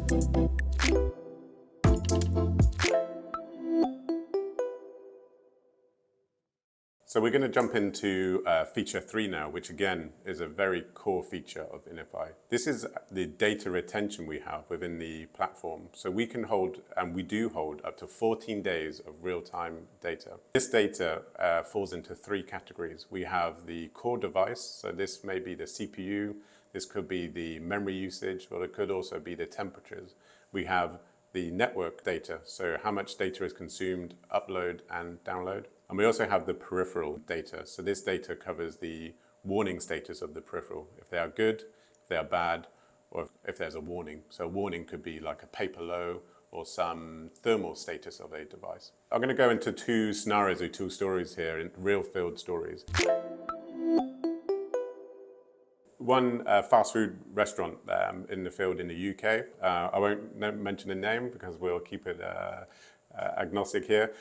So we're going to jump into feature 3 now, which again is a very core feature of inefi. This is the data retention we have within the platform. So we can hold, and we do hold, up to 14 days of real-time data. This data falls into 3 categories. We have the core device, so this may be the CPU, this could be the memory usage, or it could also be the temperatures. We have the network data, so how much data is consumed, upload and download. And we also have the peripheral data. So this data covers the warning status of the peripheral. If they are good, if they are bad, or if there's a warning. So a warning could be like a paper low or some thermal status of a device. I'm going to go into 2 scenarios or 2 stories here, in real field stories. One fast food restaurant in the field in the UK. I won't mention the name because we'll keep it agnostic here.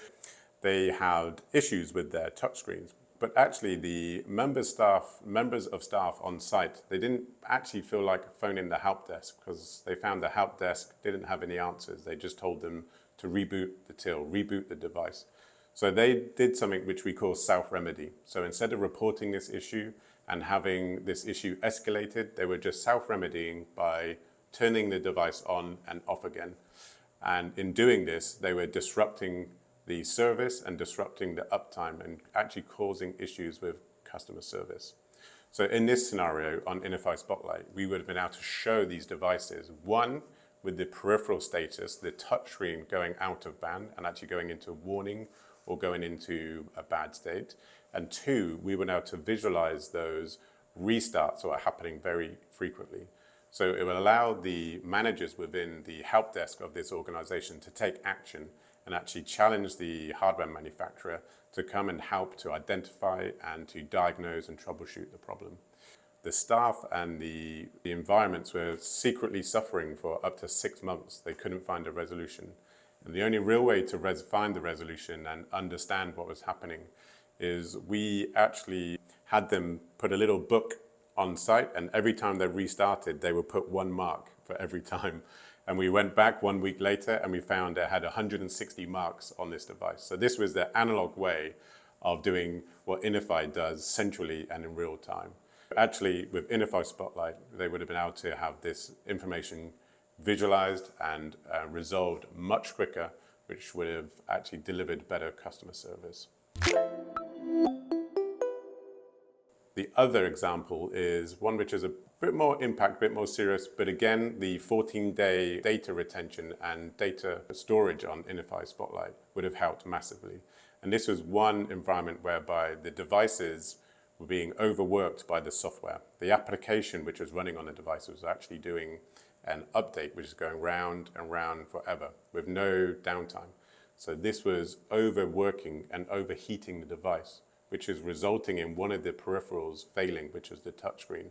They had issues with their touchscreens, but actually the members of staff on site, they didn't actually feel like phoning the help desk because they found the help desk didn't have any answers. They just told them to reboot the till, reboot the device. So they did something which we call self-remedy. So instead of reporting this issue and having this issue escalated, they were just self-remedying by turning the device on and off again. And in doing this, they were disrupting the service and disrupting the uptime and actually causing issues with customer service. So in this scenario on inefi Spotlight, we would have been able to show these devices, one, with the peripheral status, the touchscreen going out of band and actually going into warning or going into a bad state. And 2, we were able to visualize those restarts that are happening very frequently. So it will allow the managers within the help desk of this organization to take action and actually challenge the hardware manufacturer to come and help to identify and to diagnose and troubleshoot the problem. The staff and the environments were secretly suffering for up to 6 months. They couldn't find a resolution. And the only real way to find the resolution and understand what was happening is we actually had them put a little book on site, and every time they restarted, they would put 1 mark for every time. And we went back 1 week later and we found it had 160 marks on this device. So this was the analog way of doing what inefi does centrally and in real time. Actually, with inefi Spotlight, they would have been able to have this information visualized and resolved much quicker, which would have actually delivered better customer service. The other example is one which is a bit more impact, a bit more serious, but again, the 14-day data retention and data storage on inefi Spotlight would have helped massively. And this was one environment whereby the devices were being overworked by the software. The application which was running on the device was actually doing an update which is going round and round forever with no downtime. So this was overworking and overheating the device, which is resulting in one of the peripherals failing, which is the touchscreen.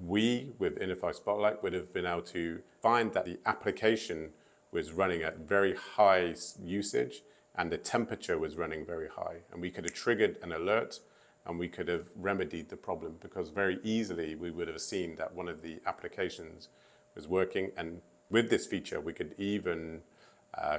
We, with inefi Spotlight, would have been able to find that the application was running at very high usage and the temperature was running very high. And we could have triggered an alert and we could have remedied the problem because very easily we would have seen that one of the applications was working. And with this feature, we could even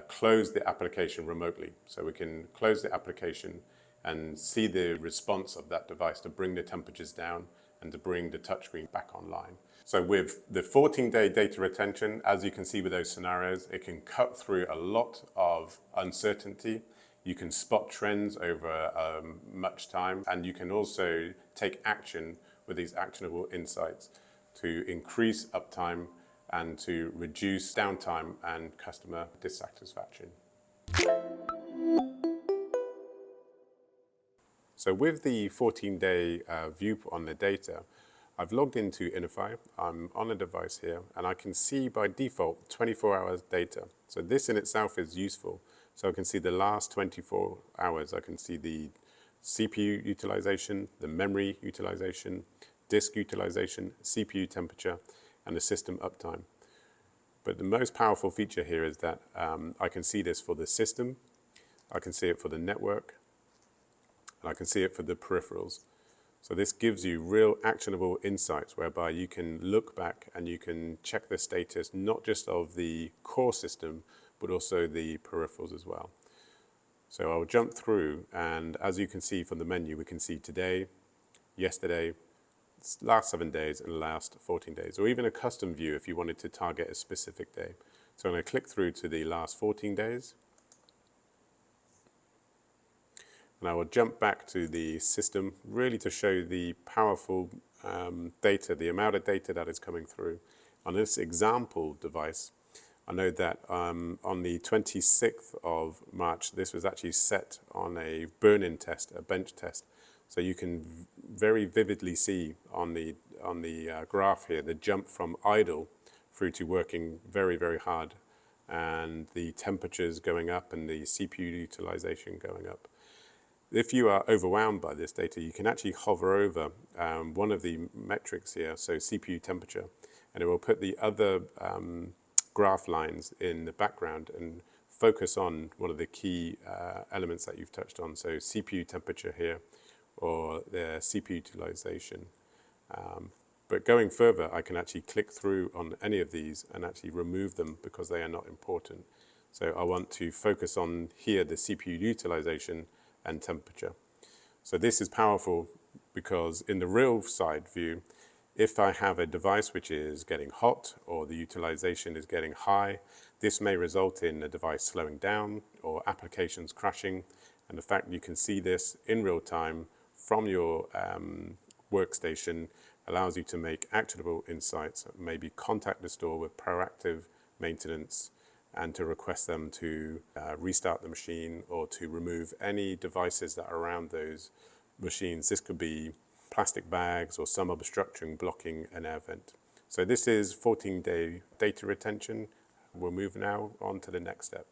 close the application remotely. So we can close the application and see the response of that device to bring the temperatures down and to bring the touchscreen back online. So with the 14-day data retention, as you can see with those scenarios, it can cut through a lot of uncertainty. You can spot trends over much time, and you can also take action with these actionable insights to increase uptime and to reduce downtime and customer dissatisfaction. So with the 14-day view on the data, I've logged into inefi. I'm on a device here, and I can see by default 24 hours data. So this in itself is useful. So I can see the last 24 hours. I can see the CPU utilization, the memory utilization, disk utilization, CPU temperature, and the system uptime. But the most powerful feature here is that I can see this for the system, I can see it for the network, and I can see it for the peripherals. So this gives you real actionable insights whereby you can look back and you can check the status not just of the core system, but also the peripherals as well. So I'll jump through, and as you can see from the menu, we can see today, yesterday, last 7 days, and last 14 days, or even a custom view if you wanted to target a specific day. So I'm going to click through to the last 14 days. And I will jump back to the system really to show the powerful data, the amount of data that is coming through. On this example device, I know that on the 26th of March, this was actually set on a burn-in test, a bench test. So you can very vividly see on the graph here the jump from idle through to working very, very hard, and the temperatures going up and the CPU utilization going up. If you are overwhelmed by this data, you can actually hover over one of the metrics here, so CPU temperature, and it will put the other graph lines in the background and focus on one of the key elements that you've touched on, so CPU temperature here, or the CPU utilization. But going further, I can actually click through on any of these and actually remove them because they are not important. So I want to focus on here the CPU utilization and temperature. So this is powerful because in the real side view, if I have a device which is getting hot or the utilization is getting high, this may result in the device slowing down or applications crashing. And the fact you can see this in real time from your workstation allows you to make actionable insights, maybe contact the store with proactive maintenance, and to request them to restart the machine or to remove any devices that are around those machines. This could be plastic bags or some obstruction blocking an air vent. So this is 14-day data retention. We'll move now on to the next step.